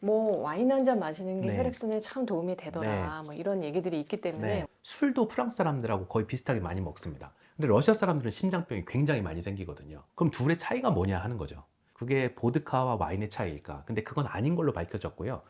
뭐 와인 한 잔 마시는 게 네. 혈액순환에 참 도움이 되더라. 뭐 이런 얘기들이 있기 때문에 네. 술도 프랑스 사람들하고 거의 비슷하게 많이 먹습니다. 근데 러시아 사람들은 심장병이 굉장히 많이 생기거든요. 그럼 둘의 차이가 뭐냐 하는 거죠. 그게 보드카와 와인의 차이일까? 근데 그건 아닌 걸로 밝혀졌고요.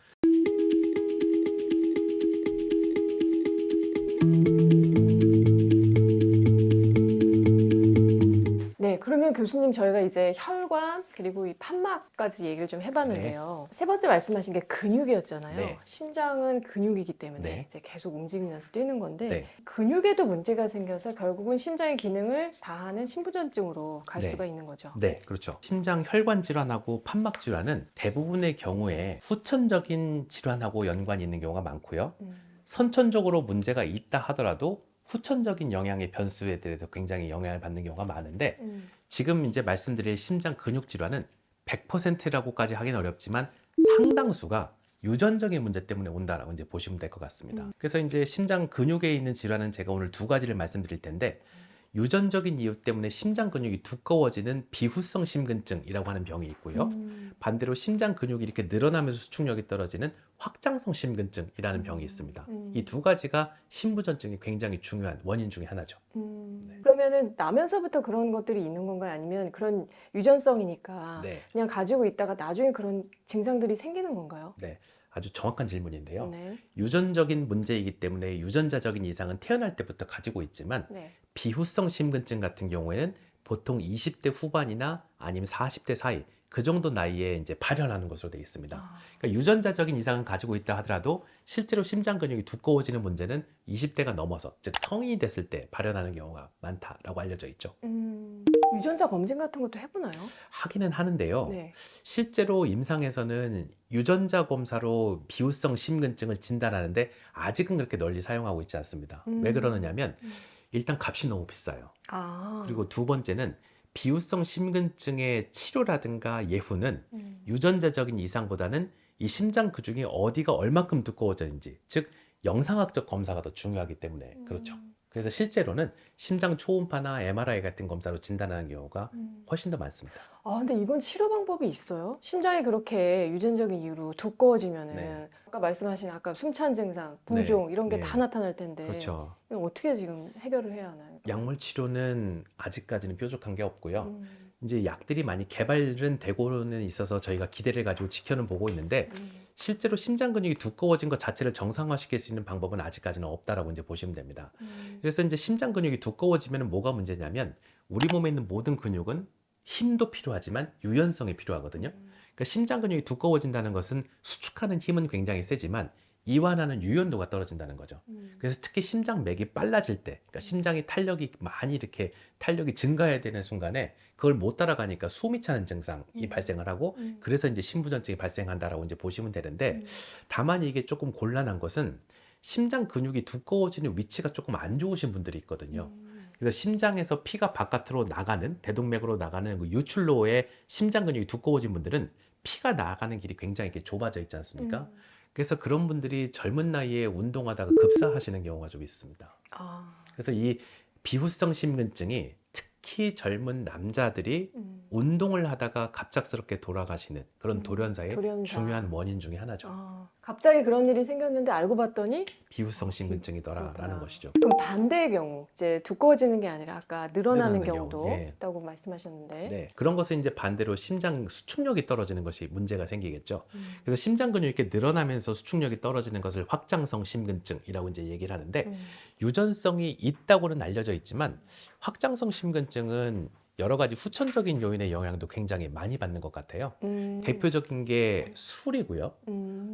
네, 그러면 교수님 저희가 이제 혈관 그리고 이 판막까지 얘기를 좀 해봤는데요. 세 번째 말씀하신 게 근육이었잖아요. 네. 심장은 근육이기 때문에 네. 이제 계속 움직이면서 뛰는 건데 네. 근육에도 문제가 생겨서 결국은 심장의 기능을 다하는 심부전증으로 갈 네. 수가 있는 거죠. 네, 그렇죠. 심장 혈관 질환하고 판막 질환은 대부분의 경우에 후천적인 질환하고 연관이 있는 경우가 많고요. 선천적으로 문제가 있다 하더라도 후천적인 영향의 변수에 대해서 굉장히 영향을 받는 경우가 많은데 지금 이제 말씀드릴 심장 근육 질환은 100%라고까지 하긴 어렵지만 상당수가 유전적인 문제 때문에 온다라고 이제 보시면 될 것 같습니다. 그래서 이제 심장 근육에 있는 질환은 제가 오늘 두 가지를 말씀드릴 텐데 유전적인 이유 때문에 심장 근육이 두꺼워지는 비후성 심근증이라고 하는 병이 있고요. 반대로 심장 근육이 이렇게 늘어나면서 수축력이 떨어지는 확장성 심근증이라는 병이 있습니다. 이 두 가지가 심부전증이 굉장히 중요한 원인 중에 하나죠. 그러면은 나면서부터 그런 것들이 있는 건가요? 아니면 그런 유전성이니까 네. 그냥 가지고 있다가 나중에 그런 증상들이 생기는 건가요? 네, 아주 정확한 질문인데요. 네. 유전적인 문제이기 때문에 유전자적인 이상은 태어날 때부터 가지고 있지만 네. 비후성 심근증 같은 경우에는 보통 20대 후반이나 아니면 40대 사이 그 정도 나이에 이제 발현하는 것으로 되어 있습니다. 아, 그러니까 유전자적인 이상은 가지고 있다 하더라도 실제로 심장 근육이 두꺼워지는 문제는 20대가 넘어서 즉 성인이 됐을 때 발현하는 경우가 많다라고 알려져 있죠. 유전자 검진 같은 것도 해보나요? 하기는 하는데요. 네. 실제로 임상에서는 유전자 검사로 비후성 심근증을 진단하는데 아직은 그렇게 널리 사용하고 있지 않습니다. 왜 그러느냐면 일단 값이 너무 비싸요. 아, 그리고 두 번째는 비후성 심근증의 치료라든가 예후는 음. 유전자적인 이상보다는 이 심장 근육이 어디가 얼마큼 두꺼워졌는지, 즉 영상학적 검사가 더 중요하기 때문에 그렇죠. 그래서 실제로는 심장 초음파나 MRI 같은 검사로 진단하는 경우가 훨씬 더 많습니다. 아, 근데 이건 치료 방법이 있어요? 심장이 그렇게 유전적인 이유로 두꺼워지면은 네. 아까 말씀하신 아까 숨찬 증상, 부종 이런 게 네. 다 나타날 텐데 그렇죠. 이건 어떻게 지금 해결을 해야 하나요? 약물 치료는 아직까지는 뾰족한 게 없고요. 음, 이제 약들이 많이 개발은 되고는 있어서 저희가 기대를 가지고 지켜는 보고 있는데 실제로 심장 근육이 두꺼워진 것 자체를 정상화시킬 수 있는 방법은 아직까지는 없다라고 이제 보시면 됩니다. 그래서 이제 심장 근육이 두꺼워지면 뭐가 문제냐면 우리 몸에 있는 모든 근육은 힘도 필요하지만 유연성이 필요하거든요. 그러니까 심장 근육이 두꺼워진다는 것은 수축하는 힘은 굉장히 세지만 이완하는 유연도가 떨어진다는 거죠. 그래서 특히 심장맥이 빨라질 때, 그러니까 심장이 탄력이 많이 이렇게 탄력이 증가해야 되는 순간에 그걸 못 따라가니까 숨이 차는 증상이 발생을 하고 그래서 이제 심부전증이 발생한다라고 이제 보시면 되는데 다만 이게 조금 곤란한 것은 심장 근육이 두꺼워지는 위치가 조금 안 좋으신 분들이 있거든요. 그래서 심장에서 피가 바깥으로 나가는 대동맥으로 나가는 그 유출로에 심장 근육이 두꺼워진 분들은 피가 나가는 길이 굉장히 이렇게 좁아져 있지 않습니까? 그래서 그런 분들이 젊은 나이에 운동하다가 급사하시는 경우가 좀 있습니다. 아, 그래서 이 비후성 심근증이 특히 젊은 남자들이 운동을 하다가 갑작스럽게 돌아가시는 그런 돌연사의 돌연사. 중요한 원인 중에 하나죠. 아, 갑자기 그런 일이 생겼는데 알고 봤더니 비후성 심근증이더라라는 그렇구나. 것이죠. 그럼 반대의 경우 이제 두꺼워지는 게 아니라 아까 늘어나는 늘어나는 경우도 경우, 예. 있다고 말씀하셨는데 네, 그런 것은 이제 반대로 심장 수축력이 떨어지는 것이 문제가 생기겠죠. 그래서 심장 근육이 이렇게 늘어나면서 수축력이 떨어지는 것을 확장성 심근증이라고 이제 얘기를 하는데 유전성이 있다고는 알려져 있지만 확장성 심근증은 여러 가지 후천적인 요인의 영향도 굉장히 많이 받는 것 같아요. 대표적인 게 술이고요.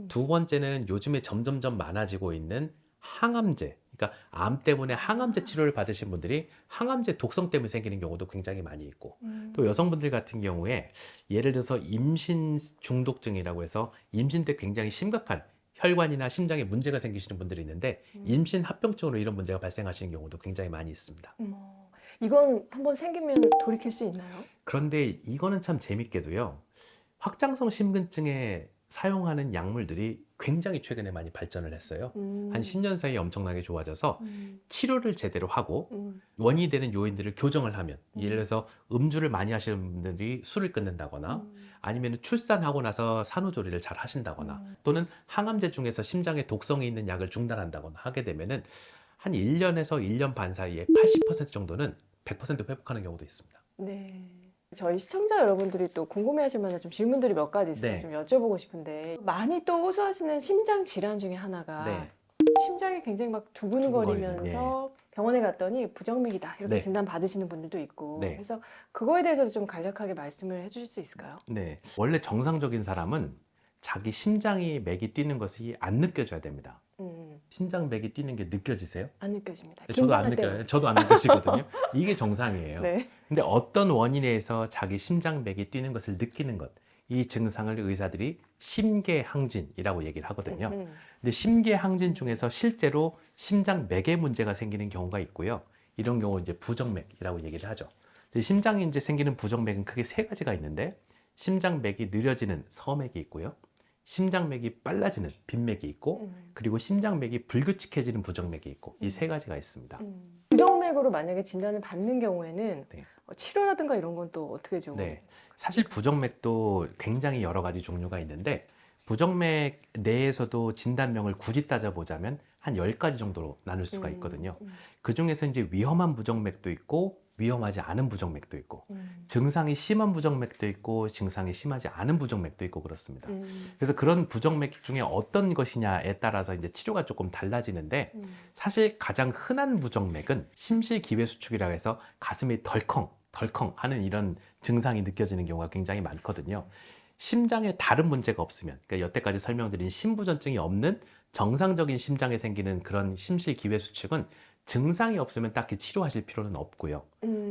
두 번째는 요즘에 점점점 많아지고 있는 항암제. 그러니까 암 때문에 항암제 치료를 받으신 분들이 항암제 독성 때문에 생기는 경우도 굉장히 많이 있고 또 여성분들 같은 경우에 예를 들어서 임신 중독증이라고 해서 임신 때 굉장히 심각한 혈관이나 심장에 문제가 생기시는 분들이 있는데 임신 합병증으로 이런 문제가 발생하시는 경우도 굉장히 많이 있습니다. 이건 한번 생기면 돌이킬 수 있나요? 그런데 이거는 참 재밌게도요. 확장성 심근증에 사용하는 약물들이 굉장히 최근에 많이 발전을 했어요. 한 10년 사이에 엄청나게 좋아져서 치료를 제대로 하고 원인이 되는 요인들을 교정을 하면 예를 들어서 음주를 많이 하시는 분들이 술을 끊는다거나 아니면 출산하고 나서 산후조리를 잘 하신다거나 또는 항암제 중에서 심장에 독성이 있는 약을 중단한다거나 하게 되면은 한 1년에서 1년 반 사이에 80% 정도는 100% 회복하는 경우도 있습니다. 네. 저희 시청자 여러분들이 또 궁금해하실 만한 좀 질문들이 몇 가지 있어요. 네. 좀 여쭤보고 싶은데 많이 또 호소하시는 심장 질환 중에 하나가 네. 심장이 굉장히 막 두근거리는, 두근거리면서 병원에 갔더니 부정맥이다 이렇게 네. 진단 받으시는 분들도 있고 네. 그래서 그거에 대해서도 좀 간략하게 말씀을 해주실 수 있을까요? 네. 원래 정상적인 사람은 자기 심장이 맥이 뛰는 것이 안 느껴져야 됩니다. 심장맥이 뛰는 게 느껴지세요? 안 느껴집니다. 네, 저도 안 긴장할 느껴요. 때는. 저도 안 느껴지거든요. 이게 정상이에요. 네. 근데 어떤 원인에 의해서 자기 심장맥이 뛰는 것을 느끼는 것, 이 증상을 의사들이 심계항진이라고 얘기를 하거든요. 근데 심계항진 중에서 실제로 심장맥에 문제가 생기는 경우가 있고요. 이런 경우 이제 부정맥이라고 얘기를 하죠. 근데 심장에 이제 생기는 부정맥은 크게 세 가지가 있는데 심장맥이 느려지는 서맥이 있고요. 심장맥이 빨라지는 빈맥이 있고 그리고 심장맥이 불규칙해지는 부정맥이 있고 이 세 가지가 있습니다. 부정맥으로 만약에 진단을 받는 경우에는 네. 치료라든가 이런 건 또 어떻게 좀? 네. 사실 부정맥도 굉장히 여러 가지 종류가 있는데 부정맥 내에서도 진단명을 굳이 따져보자면 한 10가지 정도로 나눌 수가 있거든요. 그 중에서 이제 위험한 부정맥도 있고 위험하지 않은 부정맥도 있고 증상이 심한 부정맥도 있고 증상이 심하지 않은 부정맥도 있고 그렇습니다. 그래서 그런 부정맥 중에 어떤 것이냐에 따라서 이제 치료가 조금 달라지는데 사실 가장 흔한 부정맥은 심실기회수축이라고 해서 가슴이 덜컹 하는 이런 증상이 느껴지는 경우가 굉장히 많거든요. 심장에 다른 문제가 없으면, 그러니까 여태까지 설명드린 심부전증이 없는 정상적인 심장에 생기는 그런 심실기회수축은 증상이 없으면 딱히 치료하실 필요는 없고요.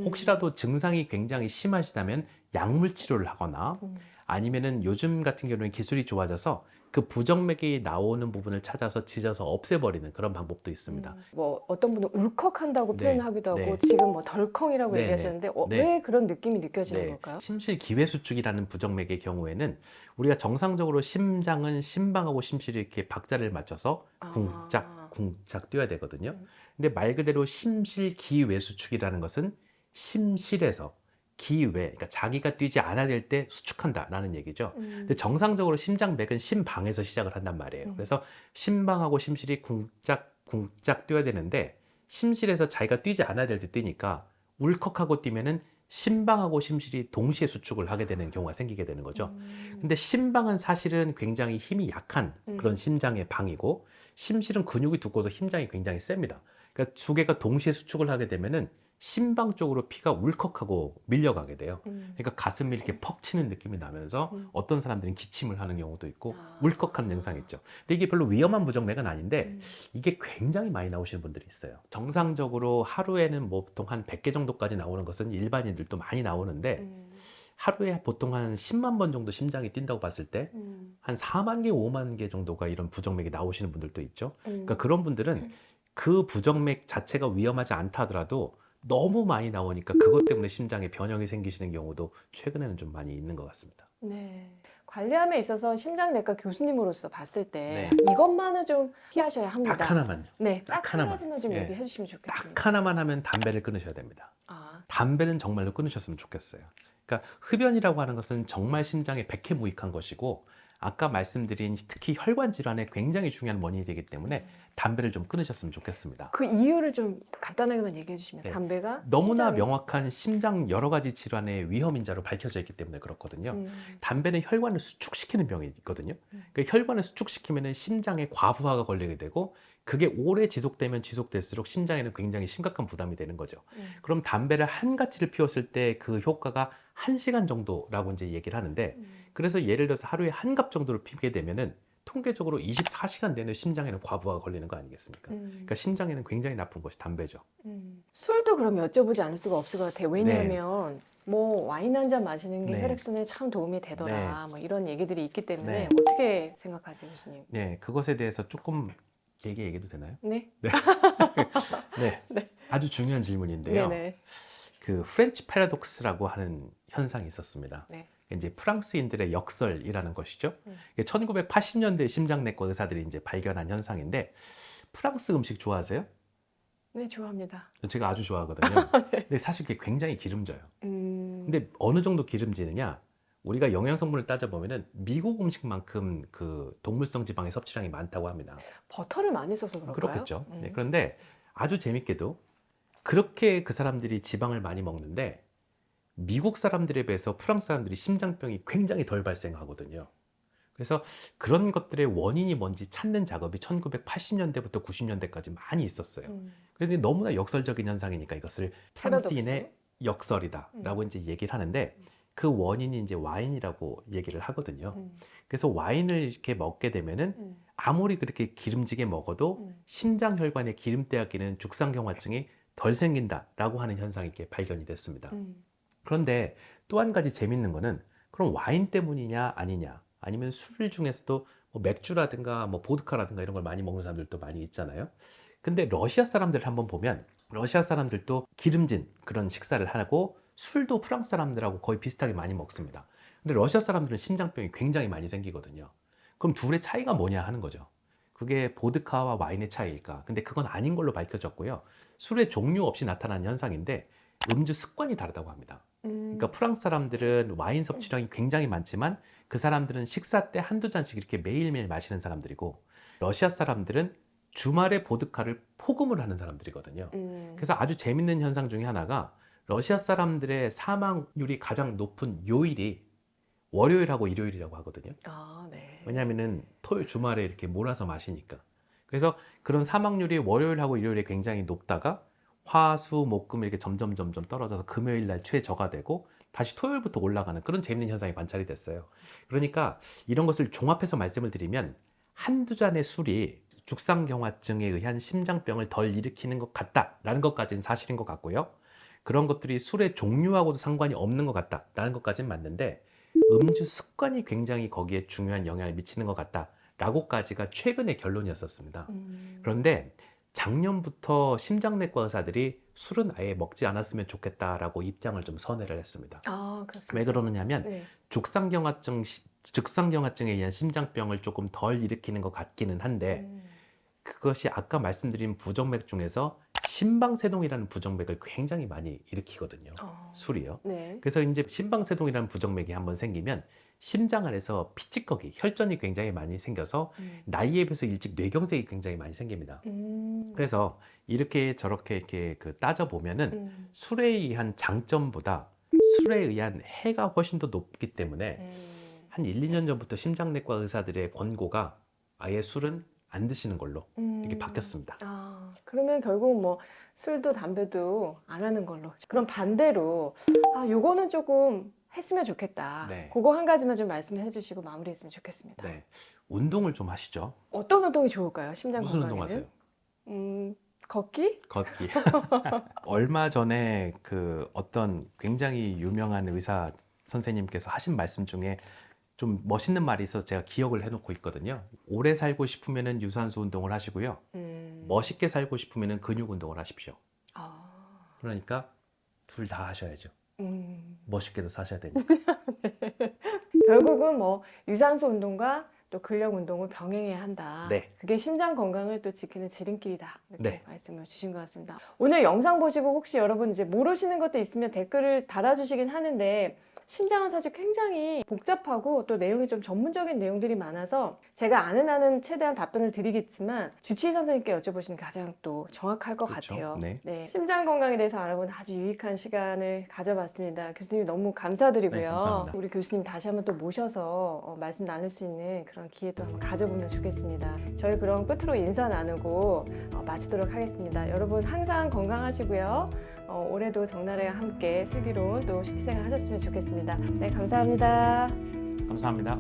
혹시라도 증상이 굉장히 심하시다면 약물 치료를 하거나 아니면은 요즘 같은 경우는 기술이 좋아져서 그 부정맥이 나오는 부분을 찾아서 찢어서 없애버리는 그런 방법도 있습니다. 뭐 어떤 분은 울컥한다고 네, 표현하기도 하고 네. 지금 뭐 덜컹이라고 네, 얘기하셨는데 네. 왜 그런 느낌이 느껴지는 네, 걸까요? 심실기회수축이라는 부정맥의 경우에는 우리가 정상적으로 심장은 심방하고 심실이 이렇게 박자를 맞춰서 쿵짝 쿵짝 뛰어야 되거든요. 근데 말 그대로 심실기회수축이라는 것은 심실에서 기회, 그러니까 자기가 뛰지 않아야 될 때 수축한다라는 얘기죠. 근데 정상적으로 심장맥은 심방에서 시작을 한단 말이에요. 그래서 심방하고 심실이 쿵짝 쿵짝 뛰어야 되는데 심실에서 자기가 뛰지 않아야 될 때 뛰니까 울컥하고 뛰면은 심방하고 심실이 동시에 수축을 하게 되는 경우가 생기게 되는 거죠. 근데 심방은 사실은 굉장히 힘이 약한 그런 심장의 방이고 심실은 근육이 두꺼워서 심장이 굉장히 셉니다. 그러니까 두 개가 동시에 수축을 하게 되면은 심방 쪽으로 피가 울컥하고 밀려가게 돼요. 그러니까 가슴이 이렇게 퍽 치는 느낌이 나면서 어떤 사람들은 기침을 하는 경우도 있고 울컥하는 증상이 있죠. 근데 이게 별로 위험한 부정맥은 아닌데 이게 굉장히 많이 나오시는 분들이 있어요. 정상적으로 하루에는 뭐 보통 한 100개 정도까지 나오는 것은 일반인들도 많이 나오는데 하루에 보통 한 10만 번 정도 심장이 뛴다고 봤을 때 한 4만 개, 5만 개 정도가 이런 부정맥이 나오시는 분들도 있죠. 그러니까 그런 분들은 그 부정맥 자체가 위험하지 않다 하더라도 너무 많이 나오니까 그것 때문에 심장에 변형이 생기시는 경우도 최근에는 좀 많이 있는 것 같습니다. 네. 관리함에 있어서 심장내과 교수님으로서 봤을 때 네. 이것만은 좀 피하셔야 합니다. 딱 하나만요. 네, 딱 딱 한 하나만. 가지만 좀 예. 얘기해 주시면 좋겠습니다. 딱 하나만 하면 담배를 끊으셔야 됩니다. 담배는 정말로 끊으셨으면 좋겠어요. 그러니까 흡연이라고 하는 것은 정말 심장에 백해무익한 것이고 아까 말씀드린 특히 혈관 질환에 굉장히 중요한 원인이 되기 때문에 담배를 좀 끊으셨으면 좋겠습니다. 그 이유를 좀 간단하게만 얘기해 주시면 네. 담배가 너무나 심장에- 명확한 심장 여러 가지 질환의 위험인자로 밝혀져 있기 때문에 그렇거든요. 담배는 혈관을 수축시키는 병이 있거든요. 그러니까 혈관을 수축시키면 심장에 과부하가 걸리게 되고 그게 오래 지속되면 지속될수록 심장에는 굉장히 심각한 부담이 되는 거죠. 그럼 담배를 한 가지를 피웠을 때 그 효과가 1시간 정도라고 이제 얘기를 하는데 그래서 예를 들어서 하루에 한 갑 정도를 피게 되면은 통계적으로 24시간 내내 심장에는 과부하가 걸리는 거 아니겠습니까? 그러니까 심장에는 굉장히 나쁜 것이 담배죠. 술도 그럼 여쭤보지 않을 수가 없을 것 같아요. 왜냐하면 뭐 와인 한 잔 마시는 게 네. 혈액순환에 참 도움이 되더라. 뭐 이런 얘기들이 있기 때문에 네. 어떻게 생각하세요, 교수님? 네, 그것에 대해서 조금 얘기해도 되나요? 네. 네. 네. 아주 중요한 질문인데요. 네네. 그 프렌치 패러독스라고 하는 현상이 있었습니다. 네. 이제 프랑스인들의 역설이라는 것이죠. 1980년대 심장내과 의사들이 이제 발견한 현상인데 프랑스 음식 좋아하세요? 네, 좋아합니다. 제가 아주 좋아하거든요. 근데 사실 그게 굉장히 기름져요. 근데 어느 정도 기름지느냐? 우리가 영양 성분을 따져보면은 미국 음식만큼 그 동물성 지방의 섭취량이 많다고 합니다. 버터를 많이 써서 그럴까요? 그렇겠죠. 네, 그런데 아주 재밌게도 그렇게 그 사람들이 지방을 많이 먹는데 미국 사람들에 비해서 프랑스 사람들이 심장병이 굉장히 덜 발생하거든요. 그래서 그런 것들의 원인이 뭔지 찾는 작업이 1980년대부터 90년대까지 많이 있었어요. 그래서 너무나 역설적인 현상이니까 이것을 프랑스인의 역설이다라고 이제 얘기를 하는데 그 원인이 이제 와인이라고 얘기를 하거든요. 그래서 와인을 이렇게 먹게 되면은 아무리 그렇게 기름지게 먹어도 심장 혈관에 기름때가 끼는 죽상경화증이 덜 생긴다라고 하는 현상이 이렇게 발견이 됐습니다. 그런데 또 한 가지 재밌는 거는 그럼 와인 때문이냐 아니냐 아니면 술 중에서도 뭐 맥주라든가 뭐 보드카라든가 이런 걸 많이 먹는 사람들도 많이 있잖아요. 근데 러시아 사람들 한번 보면 러시아 사람들도 기름진 그런 식사를 하고 술도 프랑스 사람들하고 거의 비슷하게 많이 먹습니다. 근데 러시아 사람들은 심장병이 굉장히 많이 생기거든요. 그럼 둘의 차이가 뭐냐 하는 거죠. 그게 보드카와 와인의 차이일까? 근데 그건 아닌 걸로 밝혀졌고요. 술의 종류 없이 나타나는 현상인데 음주 습관이 다르다고 합니다. 그러니까 프랑스 사람들은 와인 섭취량이 굉장히 많지만 그 사람들은 식사 때 한두 잔씩 이렇게 매일매일 마시는 사람들이고 러시아 사람들은 주말에 보드카를 포금을 하는 사람들이거든요. 그래서 아주 재밌는 현상 중에 하나가 러시아 사람들의 사망률이 가장 높은 요일이 월요일하고 일요일이라고 하거든요. 아, 네. 왜냐하면은 토요일 주말에 이렇게 몰아서 마시니까. 그래서 그런 사망률이 월요일하고 일요일에 굉장히 높다가 화, 수, 목, 금 이렇게 점점 떨어져서 금요일 날 최저가 되고 다시 토요일부터 올라가는 그런 재밌는 현상이 관찰이 됐어요. 그러니까 이런 것을 종합해서 말씀을 드리면 한두 잔의 술이 죽상경화증에 의한 심장병을 덜 일으키는 것 같다라는 것까지는 사실인 것 같고요. 그런 것들이 술의 종류하고도 상관이 없는 것 같다라는 것까지는 맞는데 음주 습관이 굉장히 거기에 중요한 영향을 미치는 것 같다라고까지가 최근의 결론이었었습니다. 그런데 작년부터 심장내과 의사들이 술은 아예 먹지 않았으면 좋겠다라고 입장을 좀 선회를 했습니다. 아, 그렇습니다. 왜 그러느냐면 네. 죽상경화증에 의한 심장병을 조금 덜 일으키는 것 같기는 한데 그것이 아까 말씀드린 부정맥 중에서 심방세동이라는 부정맥을 굉장히 많이 일으키거든요. 술이요. 네. 그래서 이제 심방세동이라는 부정맥이 한번 생기면 심장 안에서 피찌꺼기, 혈전이 굉장히 많이 생겨서 나이에 비해서 일찍 뇌경색이 굉장히 많이 생깁니다. 그래서 이렇게 저렇게 이렇게 그 따져보면은 술에 의한 장점보다 술에 의한 해가 훨씬 더 높기 때문에 한 1, 2년 전부터 심장내과 의사들의 권고가 아예 술은 안 드시는 걸로 이렇게 바뀌었습니다. 아, 그러면 결국 뭐 술도 담배도 안 하는 걸로. 그럼 반대로 아, 요거는 조금 했으면 좋겠다. 네. 그거 한 가지만 좀 말씀해 주시고 마무리했으면 좋겠습니다. 네, 운동을 좀 하시죠. 어떤 운동이 좋을까요? 심장 무슨 건강에는? 운동하세요? 걷기? 걷기. 얼마 전에 그 어떤 굉장히 유명한 의사 선생님께서 하신 말씀 중에 좀 멋있는 말이 있어서 제가 기억을 해놓고 있거든요. 오래 살고 싶으면은 유산소 운동을 하시고요. 멋있게 살고 싶으면은 근육 운동을 하십시오. 아, 그러니까 둘 다 하셔야죠. 멋있게도 사셔야 되니까. 결국은 뭐 유산소 운동과 또 근력 운동을 병행해야 한다. 네. 그게 심장 건강을 또 지키는 지름길이다. 이렇게 네. 말씀을 주신 것 같습니다. 오늘 영상 보시고 혹시 여러분 이제 모르시는 것도 있으면 댓글을 달아주시긴 하는데 심장은 사실 굉장히 복잡하고 또 내용이 좀 전문적인 내용들이 많아서 제가 아는 한은 최대한 답변을 드리겠지만 주치의 선생님께 여쭤보시는 게 가장 또 정확할 것 그렇죠. 같아요. 네. 심장 건강에 대해서 알아보는 아주 유익한 시간을 가져봤습니다. 교수님 너무 감사드리고요. 네, 감사합니다. 우리 교수님 다시 한번 또 모셔서 말씀 나눌 수 있는 그런 기회도 한번 가져보면 좋겠습니다. 저희 그럼 끝으로 인사 나누고 마치도록 하겠습니다. 여러분 항상 건강하시고요. 올해도 정나래와 함께 슬기로운 또 식생활 하셨으면 좋겠습니다. 네, 감사합니다. 감사합니다.